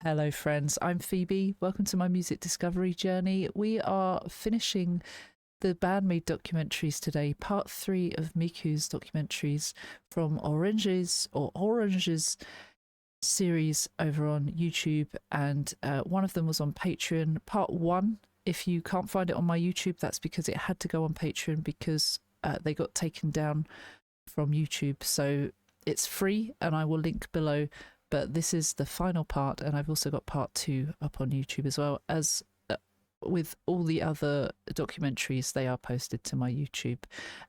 Hello, friends. I'm Phoebe. Welcome to my music discovery journey. We are finishing the Band-Maid documentaries today, part 3 of Miku's documentaries from Orange's series over on YouTube, and one of them was on Patreon. Part 1, if you can't find it on my YouTube, that's because it had to go on Patreon because they got taken down from YouTube. So it's free, and I will link below. But this is the final part, and I've also got part 2 up on YouTube as well. As with all the other documentaries, they are posted to my YouTube,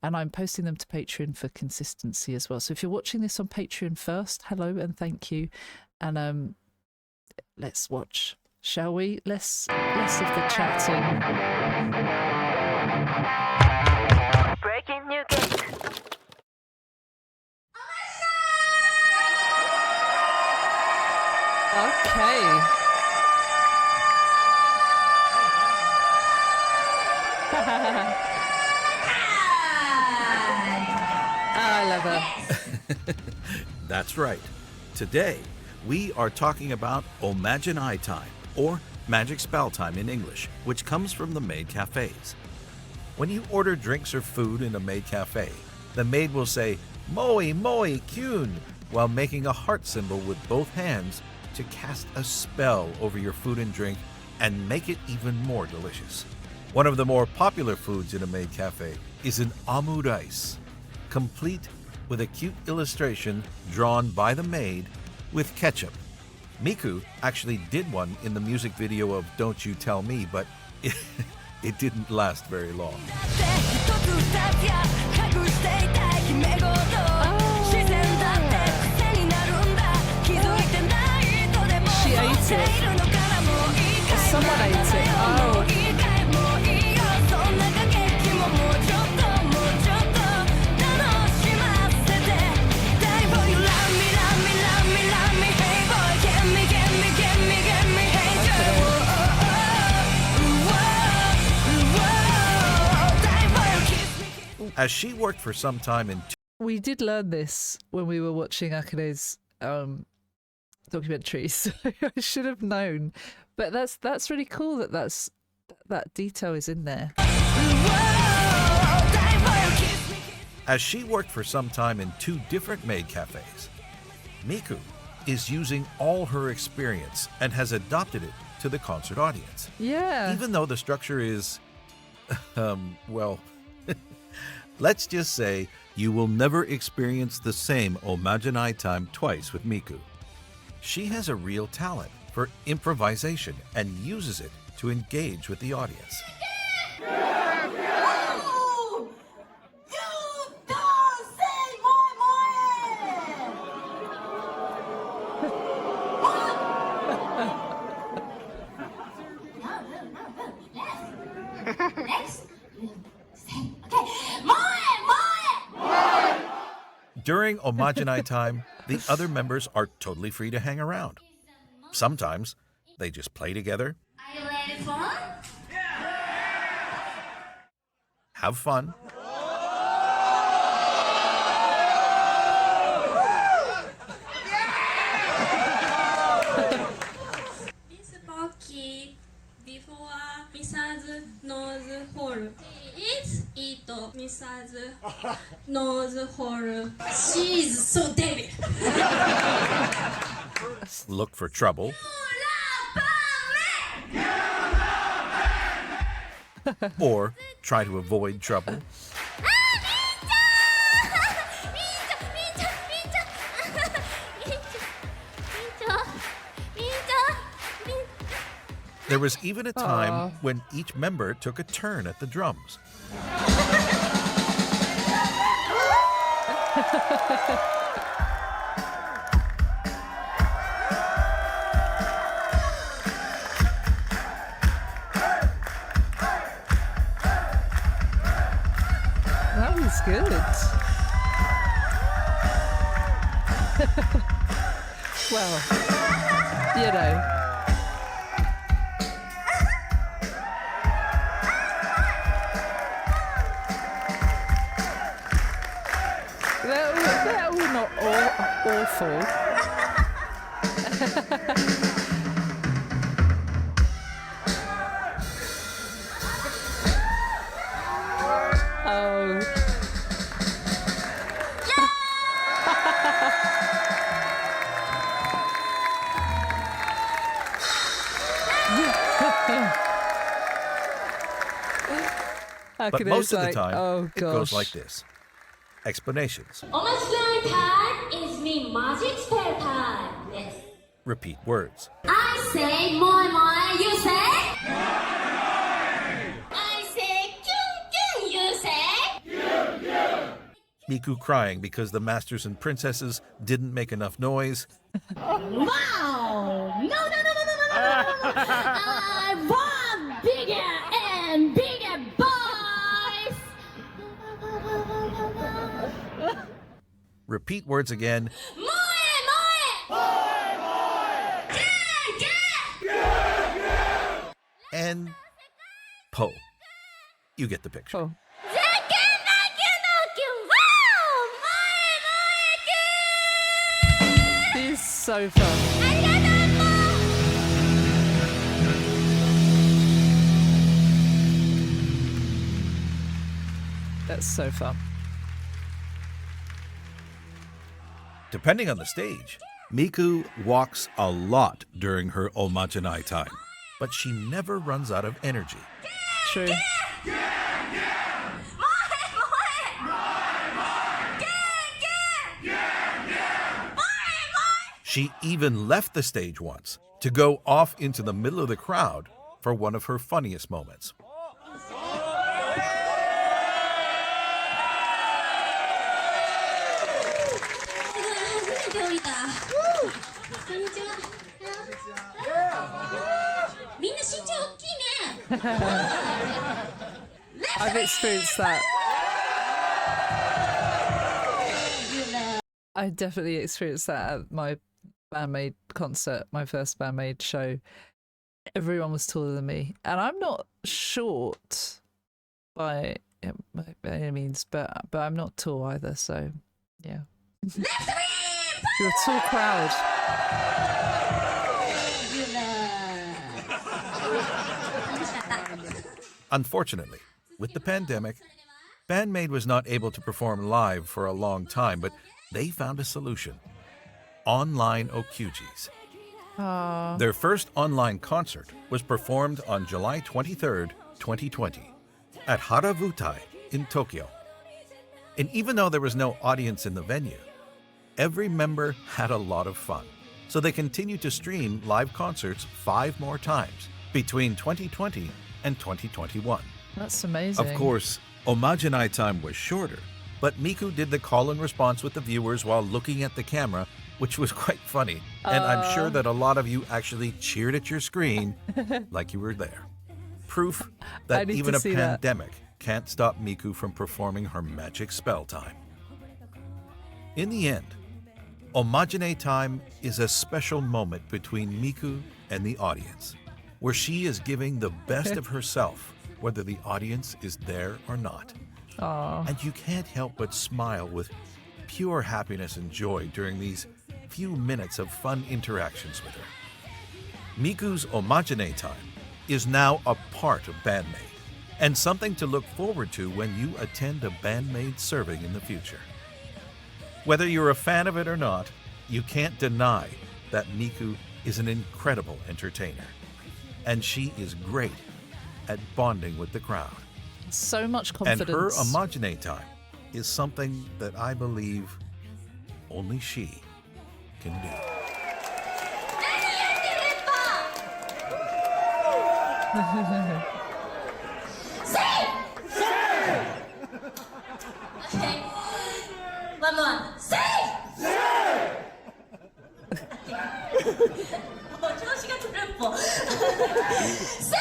and I'm posting them to Patreon for consistency as well. So if you're watching this on Patreon first, hello and thank you. And let's watch, shall we? Less of the chatting. Breaking new gate. Okay. I love her. That's right. Today, we are talking about Omajinai time, or magic spell time in English, which comes from the maid cafes. When you order drinks or food in a maid cafe, the maid will say, "Moi, moi, kyun," while making a heart symbol with both hands to cast a spell over your food and drink and make it even more delicious. One of the more popular foods in a maid cafe is an omu-rice, complete with a cute illustration drawn by the maid with ketchup. Miku actually did one in the music video of Don't You Tell Me, but it didn't last very long. She ate it. Or someone ate it. Oh. As she worked for some time in... We did learn this when we were watching Akane's documentary, so I should have known. But that's really cool that detail is in there. As she worked for some time in 2 different maid cafes, Miku is using all her experience and has adopted it to the concert audience. Yeah. Even though the structure is, well, let's just say you will never experience the same Omajinai time twice with Miku. She has a real talent for improvisation and uses it to engage with the audience. During Omajinai time, the other members are totally free to hang around. Sometimes they just play together, Are you ready for? have fun, This Pocky before Mrs. Nose Hole. It's Ito Mrs. Nose Hole. She's so dead. look for trouble, or try to avoid trouble. There was even a time when each member took a turn at the drums. That was good. Well, you know. That was not awful. But most of the like, time, oh, it goes gosh. like this. Explanations. Omajinai time is me magic spell time. Yes. Repeat words. I say moi moi, you say? I say kyun kyun, you say? Miku crying because the masters and princesses didn't make enough noise. Wow! No, no, no, no, no, no, no, no, no. I want bigger and bigger boys! Repeat words again. Moe, moe! And po. You get the picture. Oh. This is so fun. That's so fun. Depending on the stage, Miku walks a lot during her Omajinai time, but she never runs out of energy. True. She even left the stage once to go off into the middle of the crowd for one of her funniest moments. I've experienced that. I definitely experienced that at my Band-Maid concert, my first Band-Maid show. Everyone was taller than me, and I'm not short by any means, but I'm not tall either. So, yeah, you're a tall crowd. Unfortunately, with the pandemic, Band-Maid was not able to perform live for a long time, but they found a solution. Online okujis. Their first online concert was performed on July 23rd, 2020, at Haravutai in Tokyo. And even though there was no audience in the venue, every member had a lot of fun. So they continued to stream live concerts 5 more times between 2020 and 2021. That's amazing. Of course, Omajinai time was shorter, but Miku did the call and response with the viewers while looking at the camera, which was quite funny. And I'm sure that a lot of you actually cheered at your screen like you were there. Proof that need even to a see that. pandemic can't stop Miku from performing her magic spell time. In the end, Omajinai time is a special moment between Miku and the audience, where she is giving the best of herself, whether the audience is there or not. Aww. And you can't help but smile with pure happiness and joy during these few minutes of fun interactions with her. Miku's Omajinai time is now a part of Band-Maid, and something to look forward to when you attend a Band-Maid serving in the future. Whether you're a fan of it or not, you can't deny that Miku is an incredible entertainer, and she is great at bonding with the crowd. So much And confidence. her Omajinai time is something that I believe only she can do. Okay. One more. Say! もう調子がつるっぽ。Sing!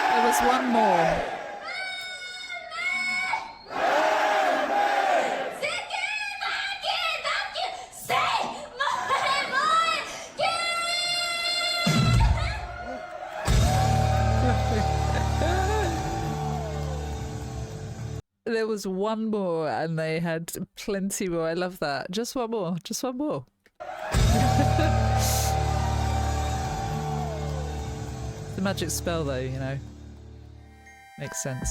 There was one more. There was one more, and they had plenty more. I love that. Just one more. Just one more. The magic spell, though, you know. Makes sense.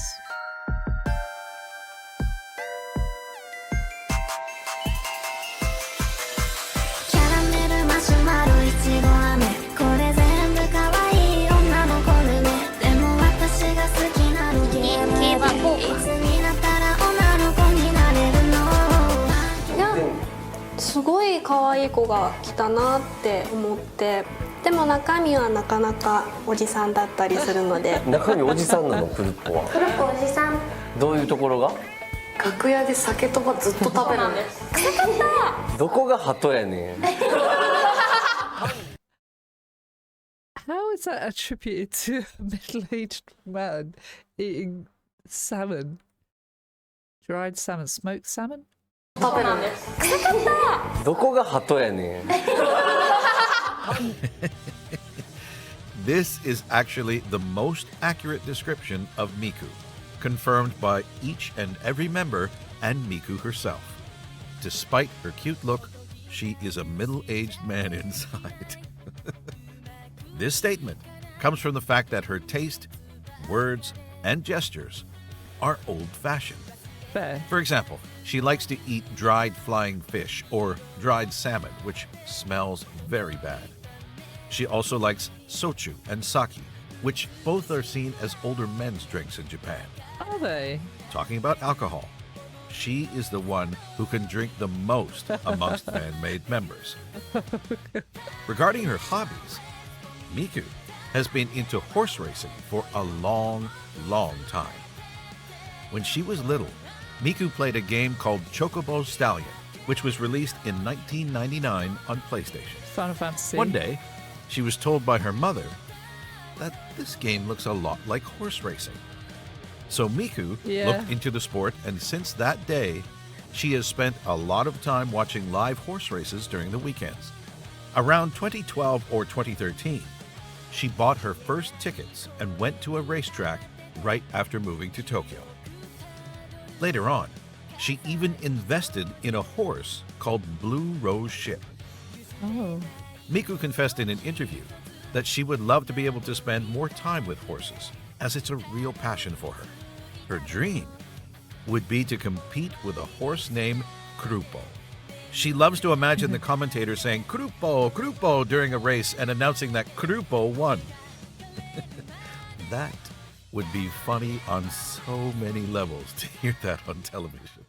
可愛い子が来たなって思って、でも中身はなかなかおじさんだったりするので。中身おじさんなの、クルッポは。クルッポおじさん。どういうところが？楽屋で酒とかずっと食べるんです。臭かった。どこが鳩やねん。How is that attributed to a middle-aged man eating salmon? Dried salmon, smoked salmon? 食べるんです。臭かった。どこが鳩やねん。This is actually the most accurate description of Miku, confirmed by each and every member and Miku herself. Despite her cute look, she is a middle-aged man inside. This statement comes from the fact that her taste, words, and gestures are old-fashioned. Fair. For example, she likes to eat dried flying fish or dried salmon, which smells very bad. She also likes sochu and sake, which both are seen as older men's drinks in Japan. Are they? Talking about alcohol, she is the one who can drink the most amongst Band-Maid members. Regarding her hobbies, Miku has been into horse racing for a long, long time. When she was little, Miku played a game called Chocobo Stallion, which was released in 1999 on PlayStation. Final Fantasy. One day, she was told by her mother that this game looks a lot like horse racing. So Miku looked into the sport, and since that day, she has spent a lot of time watching live horse races during the weekends. Around 2012 or 2013, she bought her first tickets and went to a racetrack right after moving to Tokyo. Later on, she even invested in a horse called Blue Rose Ship. Oh. Miku confessed in an interview that she would love to be able to spend more time with horses, as it's a real passion for her. Her dream would be to compete with a horse named Cluppo. She loves to imagine the commentator saying Cluppo, Cluppo during a race and announcing that Cluppo won. That would be funny on so many levels to hear that on television.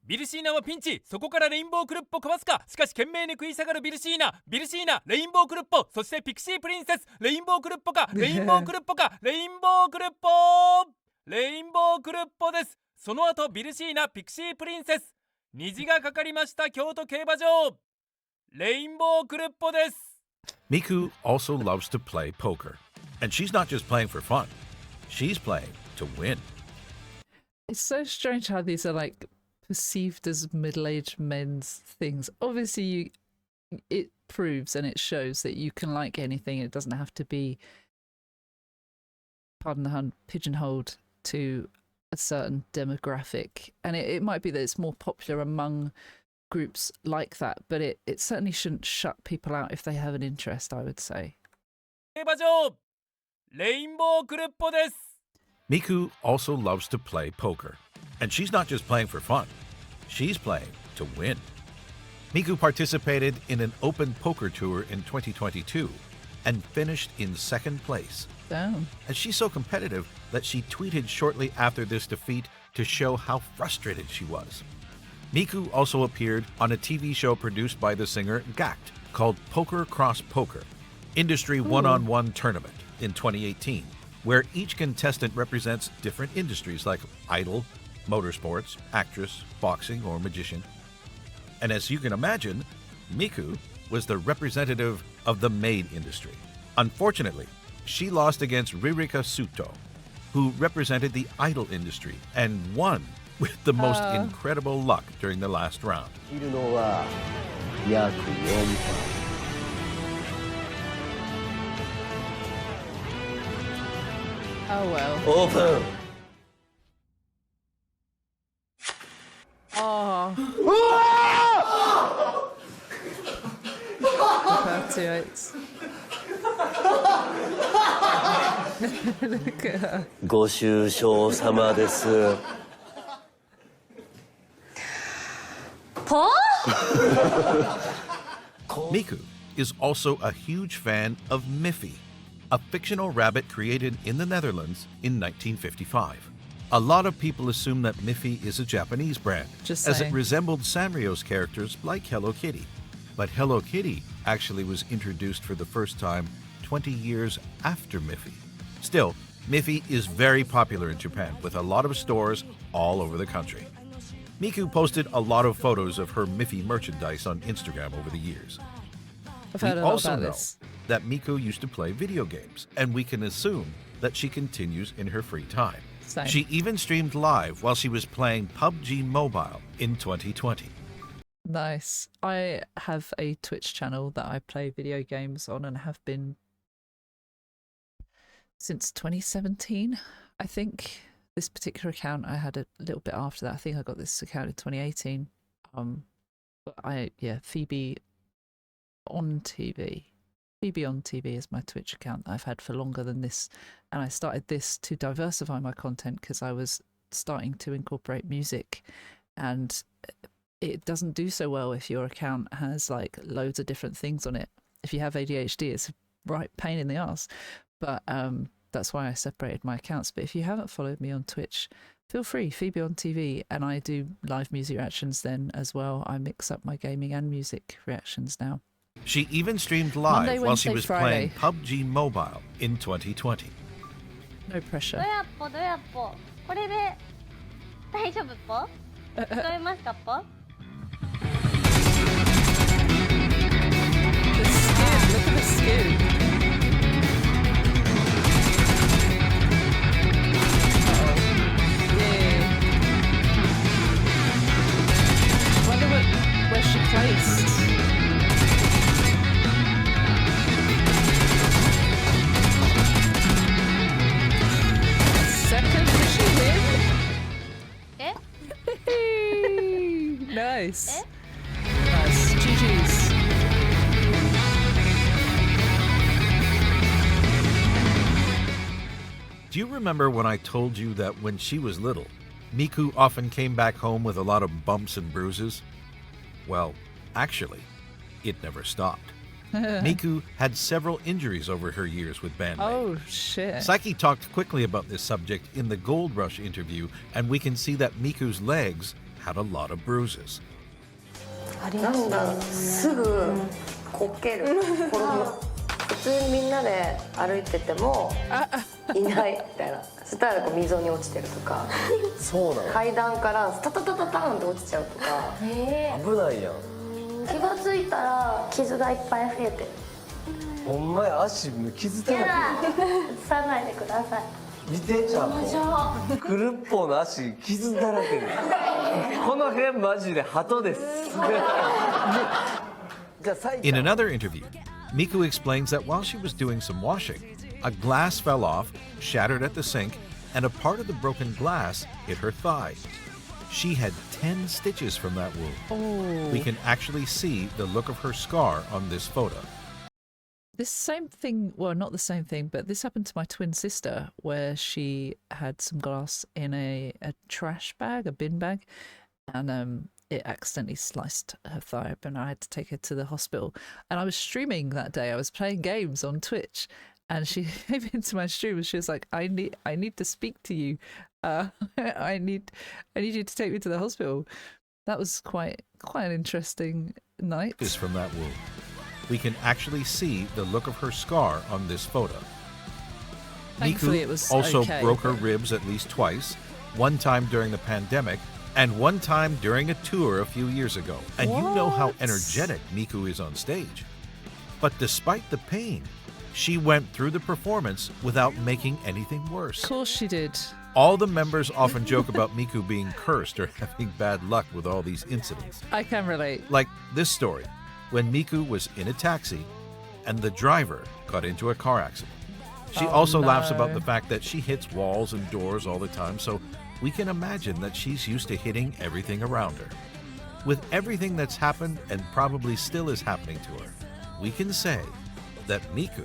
ビルシーナはピンチ、そこからレインボークルッポかわすか。しかし懸命に食い下がるビルシーナ、レインボークルッポ、そしてピクシープリンセス、レインボークルッポか、レインボークルッポか、レインボークルッポ、レインボークルッポです。その後ビルシーナ、ピクシープリンセス、虹がかかりました京都競馬場、レインボークルッポです。 Miku also loves to play poker, and she's not just playing for fun. She's playing to win. It's so strange how these are like perceived as middle-aged men's things. Obviously, it proves and it shows that you can like anything. It doesn't have to be, pardon the pun, pigeonholed to a certain demographic. And it might be that it's more popular among groups like that, but it certainly shouldn't shut people out if they have an interest, I would say. 競馬場、レインボークルッポです。 Miku also loves to play poker, and she's not just playing for fun. She's playing to win. Miku participated in an open poker tour in 2022 and finished in second place. Damn. And she's so competitive that she tweeted shortly after this defeat to show how frustrated she was. Miku also appeared on a TV show produced by the singer Gact called Poker Cross Poker, Industry One-on-One Tournament in 2018, where each contestant represents different industries like idol, motorsports, actress, boxing, or magician. And as you can imagine, Miku was the representative of the maid industry. Unfortunately, she lost against Ririka Suto, who represented the idol industry and won with the most incredible luck during the last round. Oh well. Open! Oh. Perpetuates. Look at her. ご愁傷様です。Miku is also a huge fan of Miffy, a fictional rabbit created in the Netherlands in 1955. A lot of people assume that Miffy is a Japanese brand, Just as it saying. resembled Sanrio's characters like Hello Kitty. But Hello Kitty actually was introduced for the first time 20 years after Miffy. Still, Miffy is very popular in Japan with a lot of stores all over the country. Miku posted a lot of photos of her Miffy merchandise on Instagram over the years. I've We heard a lot also about know this. that Miku used to play video games, and we can assume that she continues in her free time. Same. She even streamed live while she was playing PUBG Mobile in 2020. Nice. I have a Twitch channel that I play video games on and have been since 2017, I think. This particular account I had a little bit after that. I think I got this account in 2018. But Phoebe on TV. Phoebe on TV is my Twitch account that I've had for longer than this, and I started this to diversify my content because I was starting to incorporate music, and it doesn't do so well if your account has like loads of different things on it. If you have ADHD, it's a right pain in the ass. But that's why I separated my accounts. But if you haven't followed me on Twitch, feel free, Phoebe on TV, and I do live music reactions then as well. I mix up my gaming and music reactions now. She even streamed live Monday, while she Wednesday, was Friday. playing PUBG Mobile in 2020. No pressure. どやっぽどやっぽこれで大丈夫っぽ聞こえますかっぽ The skin, look at the skin. Where's she placed? Second, did she win? え Nice. Nice. GG's. Do you remember when I told you that when she was little, Miku often came back home with a lot of bumps and bruises? Well, actually, it never stopped. Miku had several injuries over her years with Band-Maid. Oh, shit. Psyche talked quickly about this subject in the Gold Rush interview, and we can see that Miku's legs had a lot of bruises. なんだろうすぐこける転ぶ普通にみんなで歩いててもいないみたいなそしたらこう溝に落ちてるとかそうなの階段からスタタタタタンって落ちちゃうとか危ないやん気がついたら傷がいっぱい増えてるほんまや足傷だらけ映さないでください 見てちゃんとクルッポの足傷だらけですこの辺マジで鳩ですじゃあ最 In another interview, Miku explains that while she was doing some washing, a glass fell off, shattered at the sink, and a part of the broken glass hit her thigh. She had 10 stitches from that wound. Oh. We can actually see the look of her scar on this photo. This same thing, well, not the same thing, but this happened to my twin sister where she had some glass in a trash bag, a bin bag, and it accidentally sliced her thigh open. I had to take her to the hospital. And I was streaming that day. I was playing games on Twitch, and she came into my stream and she was like, I need to speak to you. I need you to take me to the hospital. That was quite an interesting night. Is from that wound. We can actually see the look of her scar on this photo. Thankfully, Miku it was also okay, broke her but- ribs at least twice, one time during the pandemic, and one time during a tour a few years ago. And you know how What? energetic Miku is on stage. But despite the pain, she went through the performance without making anything worse. Of course she did. All the members often joke about Miku being cursed or having bad luck with all these incidents. I can relate. Like this story, when Miku was in a taxi and the driver got into a car accident. She Oh, also laughs no. about the fact that she hits walls and doors all the time, so we can imagine that she's used to hitting everything around her. With everything that's happened and probably still is happening to her, we can say that Miku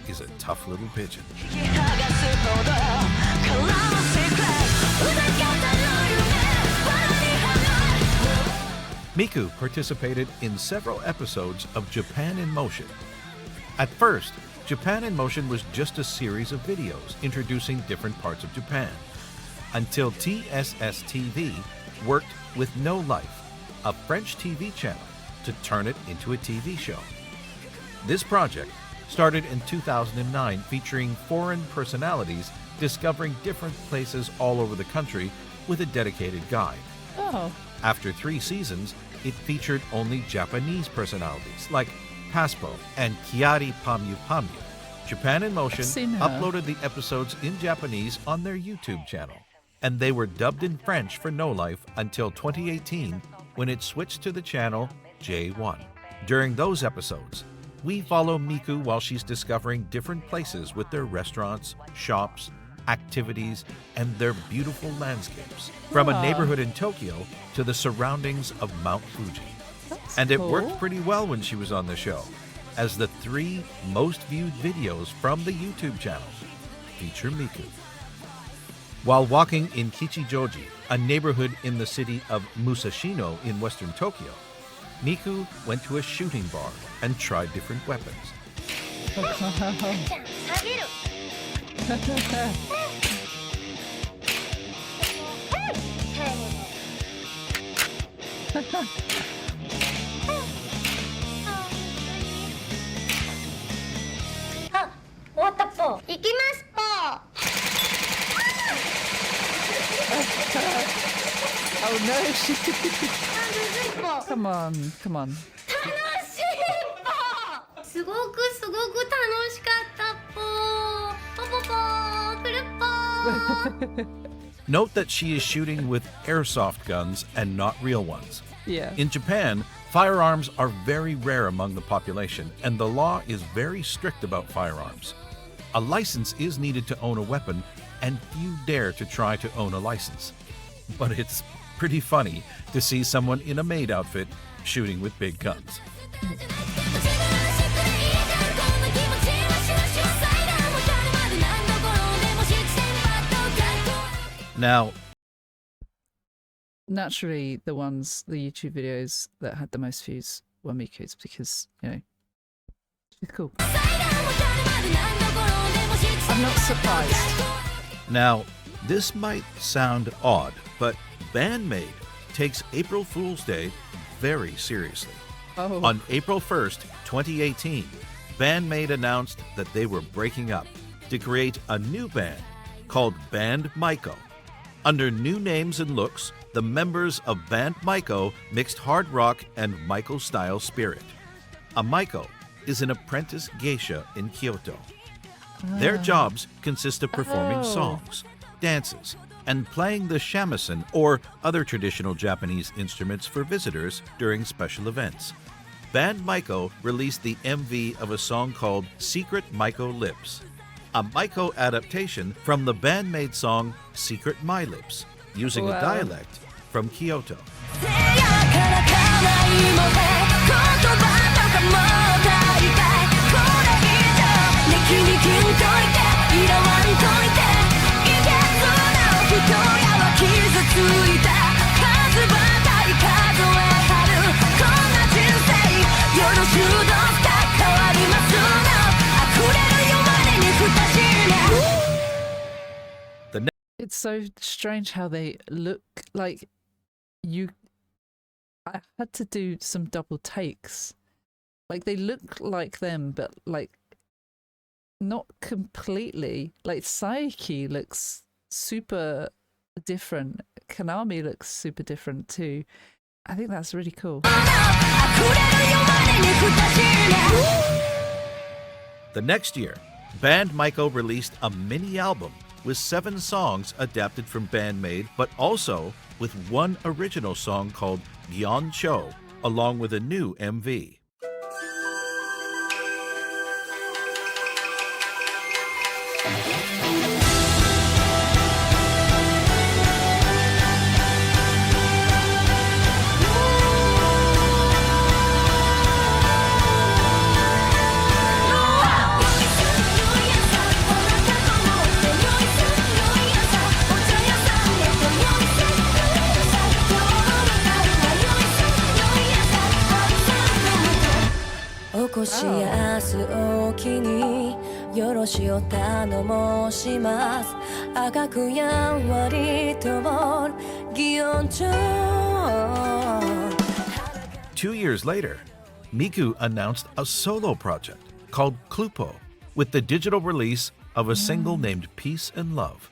is a tough little pigeon. Miku participated in several episodes of Japan in Motion. At first, Japan in Motion was just a series of videos introducing different parts of Japan, until TSS-TV worked with No Life, a French TV channel, to turn it into a TV show. This project started in 2009, featuring foreign personalities discovering different places all over the country with a dedicated guide. Oh. After 3 seasons, it featured only Japanese personalities like Paspo and Kiari Pamyu Pamyu. Japan in Motion seen her. uploaded the episodes in Japanese on their YouTube channel, and they were dubbed in French for No Life until 2018 when it switched to the channel J1. During those episodes, we follow Miku while she's discovering different places with their restaurants, shops, activities, and their beautiful landscapes, from a neighborhood in Tokyo to the surroundings of Mount Fuji. And it worked pretty well when she was on the show, as the 3 most viewed videos from the YouTube channel feature Miku. While walking in Kichijoji, a neighborhood in the city of Musashino in western Tokyo, Miku went to a shooting bar and tried different weapons. Oh no, she... Come on. すごく楽しかったっぽー。ポポポー、くるっぽー。 Note that she is shooting with airsoft guns and not real ones. Yeah. In Japan, firearms are very rare among the population, and the law is very strict about firearms. A license is needed to own a weapon, and few dare to try to own a license. But it's pretty funny to see someone in a maid outfit shooting with big guns. Now, naturally, the YouTube videos that had the most views were Miku's because, you know, she's cool. I'm not surprised. Now, this might sound odd, but Band-Maid takes April Fool's Day very seriously. Oh. On April 1st, 2018, Band-Maid announced that they were breaking up to create a new band called Band-Maid. Under new names and looks, the members of Band-Maid mixed hard rock and Maiko-style spirit. A Maiko is an apprentice geisha in Kyoto. Their jobs consist of performing songs, dances, and playing the shamisen or other traditional Japanese instruments for visitors during special events. Band-Maid released the MV of a song called Secret Maiko Lips, a Maiko adaptation from the Band-Maid song Secret My Lips, using a dialect from Kyoto. It's so strange how they look like you. I had to do some double takes. Like they look like them, but like not completely. Like Saiki looks super different. Kanami looks super different too. I think that's really cool. The next year, Band-Maid released a mini album with 7 songs adapted from Band-Maid, but also with one original song called Gyeoncho, along with a new MV. 2 years later, Miku announced a solo project called Cluppo with the digital release of a single named Peace and Love.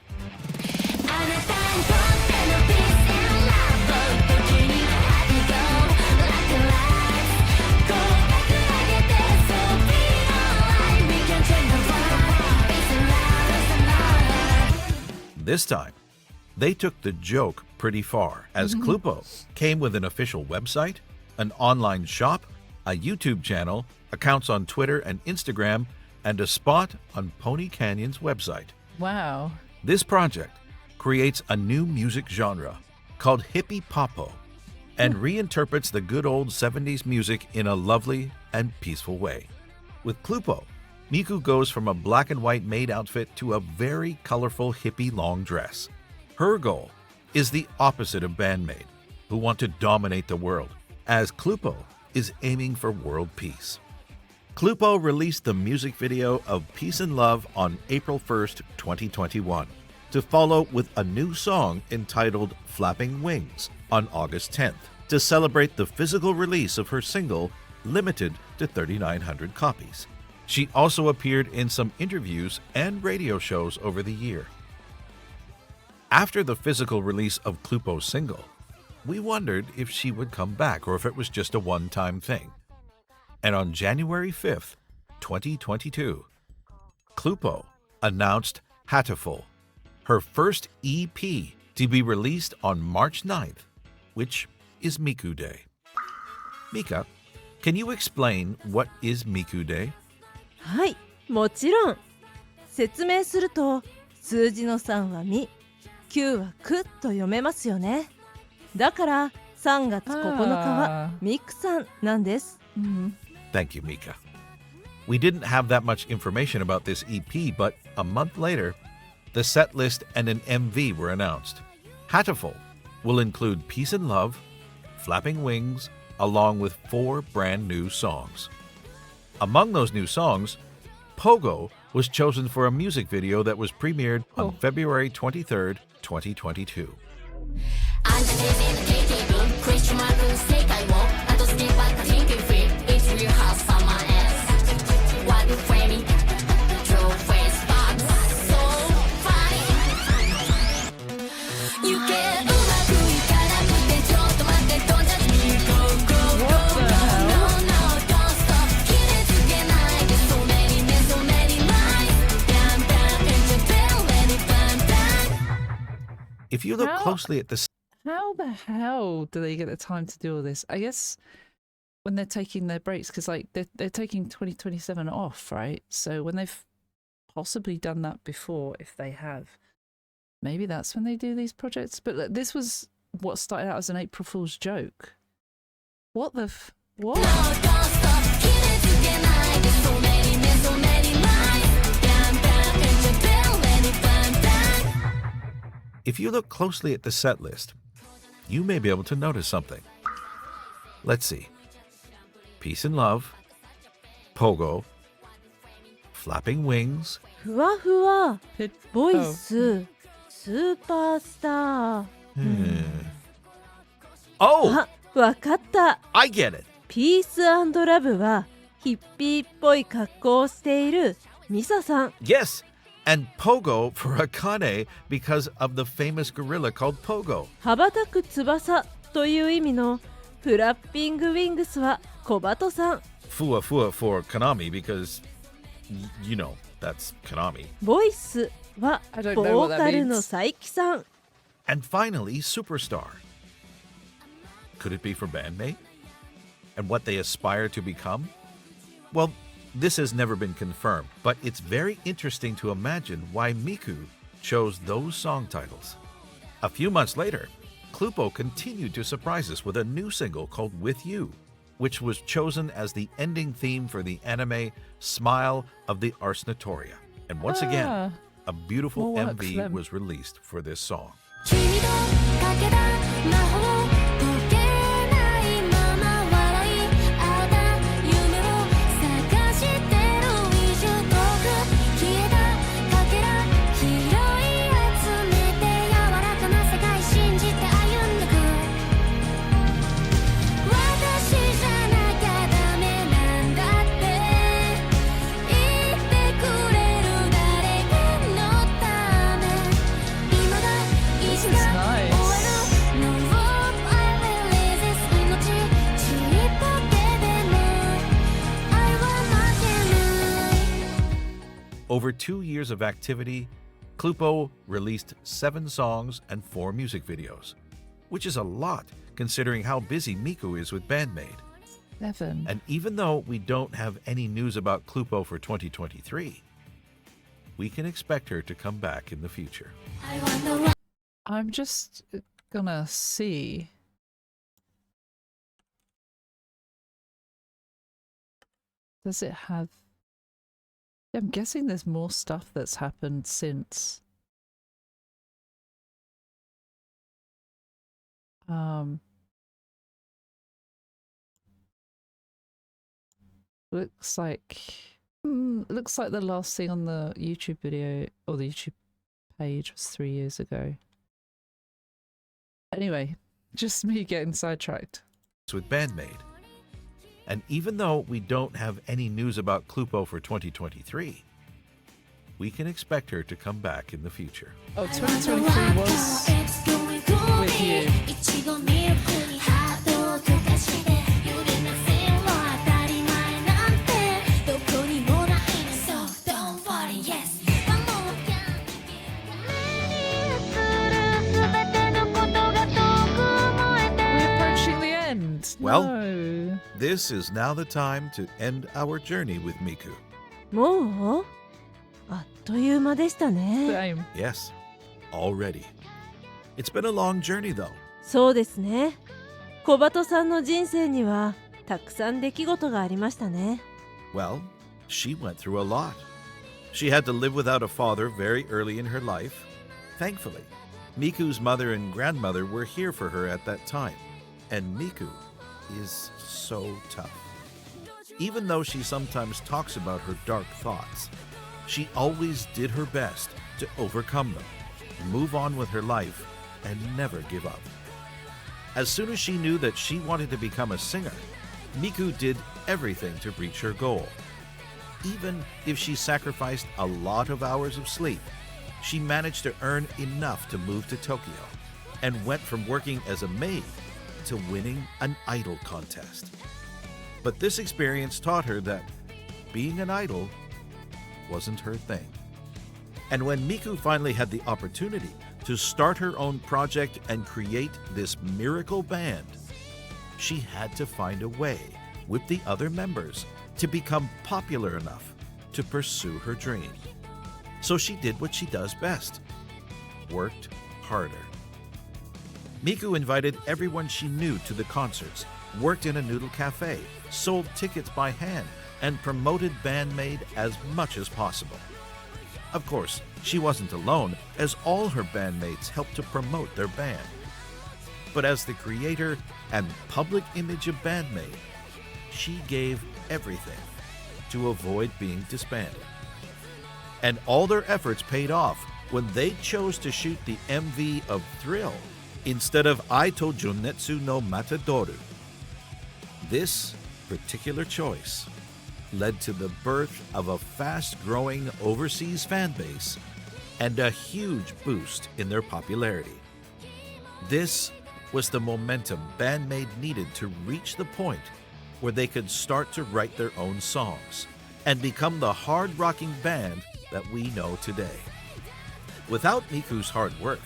This time, they took the joke pretty far, as Cluppo came with an official website, an online shop, a YouTube channel, accounts on Twitter and Instagram, and a spot on Pony Canyon's website. Wow. This project creates a new music genre called hippie popo and reinterprets the good old 70s music in a lovely and peaceful way. With Cluppo, Miku goes from a black and white maid outfit to a very colorful hippie long dress. Her goal is the opposite of Band-Maid, who want to dominate the world, as Cluppo is aiming for world peace. Cluppo released the music video of Peace and Love on April 1st, 2021, to follow with a new song entitled Flapping Wings on August 10th, to celebrate the physical release of her single, limited to 3,900 copies. She also appeared in some interviews and radio shows over the year. After the physical release of Cluppo's single, we wondered if she would come back or if it was just a one-time thing. And on January 5th, 2022, Cluppo announced Hateful, her first EP to be released on March 9th, which is Miku Day. Mika, can you explain what is Miku Day? はい、もちろん。説明すると、数字の3はみ、9はくと読めますよね。だから3月9日はミクさんなんです。Thank you, Mika. We didn't have that much information about this EP, but a month later, the set list and an MV were announced. Hateful will include Peace and Love, Flapping Wings, along with 4 brand new songs. Among those new songs, Pogo was chosen for a music video that was premiered on February 23rd, 2022. If you look closely at the... How the hell do they get the time to do all this? I guess when they're taking their breaks, because like they're taking 2027 off, right? So when they've possibly done that before, if they have, maybe that's when they do these projects. But look, this was what started out as an April Fool's joke. What the what? If you look closely at the set list, you may be able to notice something. Let's see. Peace and Love, Pogo, Flapping Wings, ふわふわ、ボイス、スーパースター。Oh! あ、わかった。I get it! ピース&ラブはヒッピーっぽい格好をしているミサさん。Yes! And Pogo for Akane because of the famous gorilla called Pogo. 羽ばたく翼という意味のフラッピングウィングスは小鳩さん。Fua Fua for Konami because, you know, that's Konami. ボイスはボーカルの佐伯さん。And finally, Superstar. Could it be for Band-Maid? And what they aspire to become? Well, this has never been confirmed, but it's very interesting to imagine why Miku chose those song titles. A few months later, Cluppo continued to surprise us with a new single called With You, which was chosen as the ending theme for the anime Smile of the Ars Notoria. And once again, a beautiful MV was released for this song. Over 2 years of activity, Cluppo released 7 songs and 4 music videos, which is a lot considering how busy Miku is with Band-Maid. 7. And even though we don't have any news about Cluppo for 2023, we can expect her to come back in the future. I'm just gonna see. Does it have... I'm guessing there's more stuff that's happened since. Looks like the last thing on the YouTube video or the YouTube page was 3 years ago. Anyway, just me getting sidetracked. With Band-Maid. And even though we don't have any news about Cluppo for 2023, we can expect her to come back in the future. Oh, 2023 was with you. We're approaching the end. Well, no. This is now the time to end our journey with Miku. もうあっという間でしたね。 Same. Yes, already. It's been a long journey though. そうですね。小鳩さんの人生にはたくさん出来事がありましたね。Well, she went through a lot. She had to live without a father very early in her life. Thankfully, Miku's mother and grandmother were here for her at that time. And Miku is so tough. Even though she sometimes talks about her dark thoughts, she always did her best to overcome them, move on with her life, and never give up. As soon as she knew that she wanted to become a singer, Miku did everything to reach her goal. Even if she sacrificed a lot of hours of sleep, she managed to earn enough to move to Tokyo and went from working as a maid to winning an idol contest. But this experience taught her that being an idol wasn't her thing. And when Miku finally had the opportunity to start her own project and create this miracle band, she had to find a way with the other members to become popular enough to pursue her dream. So she did what she does best, worked harder. Miku invited everyone she knew to the concerts, worked in a noodle cafe, sold tickets by hand, and promoted Band-Maid as much as possible. Of course, she wasn't alone, as all her bandmates helped to promote their band. But as the creator and public image of Band-Maid, she gave everything to avoid being disbanded. And all their efforts paid off when they chose to shoot the MV of Thrill instead of Aito Junetsu no Matadoru. This particular choice led to the birth of a fast-growing overseas fan base and a huge boost in their popularity. This was the momentum Band-Maid needed to reach the point where they could start to write their own songs and become the hard-rocking band that we know today. Without Miku's hard work,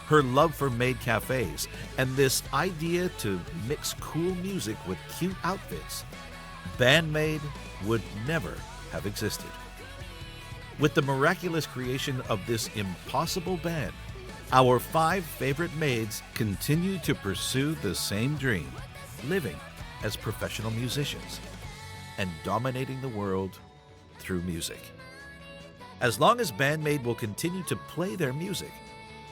her love for maid cafes, and this idea to mix cool music with cute outfits, Band-Maid would never have existed. With the miraculous creation of this impossible band, our 5 favorite maids continue to pursue the same dream, living as professional musicians and dominating the world through music. As long as Band-Maid will continue to play their music,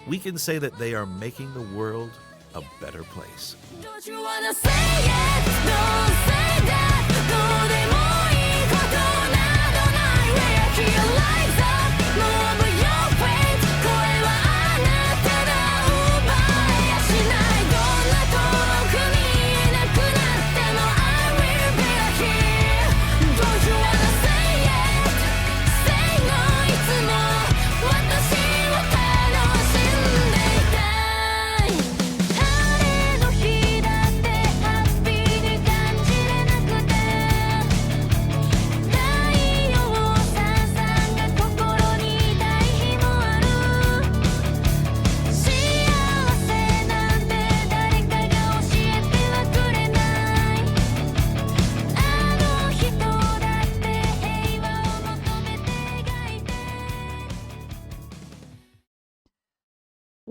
we can say that they are making the world a better place. Don't you wanna say it? Don't say that. どうでもいいことなどない Where he lights up, move your weight. 声はあなたが奪えやしない。どんな遠くにいなくなっても I will be here. Don't you wanna say it? Say no. いつも私は楽しんでいたい。晴れの日だってハッピーで感じれなくて太陽さんがこ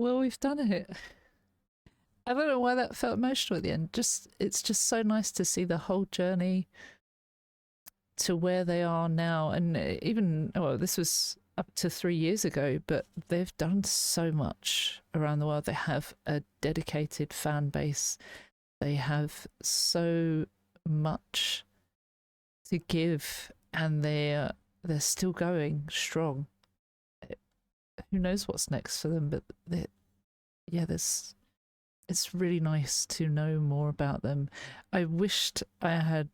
well, we've done it. I don't know why that felt emotional at the end. It's just so nice to see the whole journey to where they are now. And even, well, this was up to 3 years ago, but they've done so much around the world. They have a dedicated fan base. They have so much to give, and they're still going strong. Who knows what's next for them, but it's really nice to know more about them. I wished I had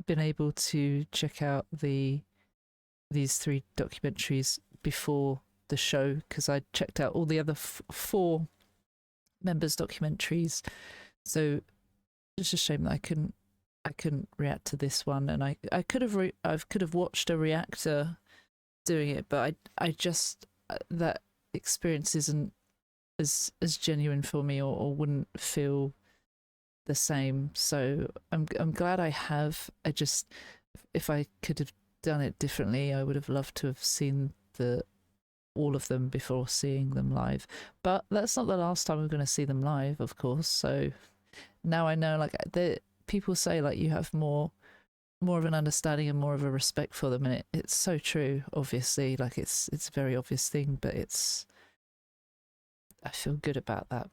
been able to check out these 3 documentaries before the show, because I checked out all the other 4 members' documentaries. So it's a shame that I couldn't react to this one, and I could have watched a reactor doing it, but I just that experience isn't as genuine for me, or wouldn't feel the same. So I'm glad I have. I just, if I could have done it differently, I would have loved to have seen all of them before seeing them live. But that's not the last time we're going to see them live, of course. So now I know, like, people say, like, you have more of an understanding and more of a respect for them, and it's so true. Obviously, like, it's a very obvious thing, but I feel good about that.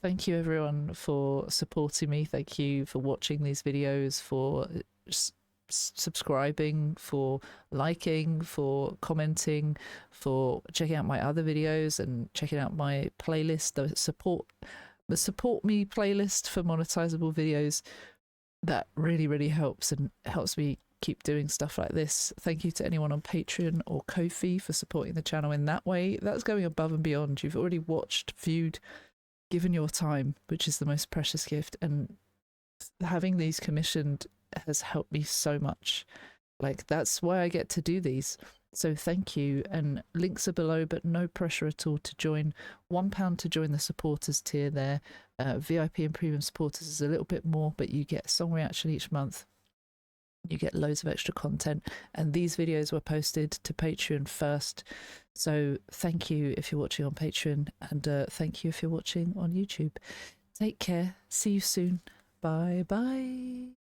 Thank you everyone for supporting me. Thank you for watching these videos, for subscribing, for liking, for commenting, for checking out my other videos and checking out my playlist, the support me playlist for monetizable videos. That really helps, and helps me keep doing stuff like this. Thank you to anyone on Patreon or Ko-fi for supporting the channel in that way. That's going above and beyond. You've already watched, viewed, given your time, which is the most precious gift, and having these commissioned has helped me so much. Like, that's why I get to do these. So thank you, and links are below, but no pressure at all to join. £1 to join the supporters tier there. VIP and premium supporters is a little bit more, but you get a song reaction each month. You get loads of extra content, and these videos were posted to Patreon first. So thank you if you're watching on Patreon, and thank you if you're watching on YouTube. Take care. See you soon. Bye bye.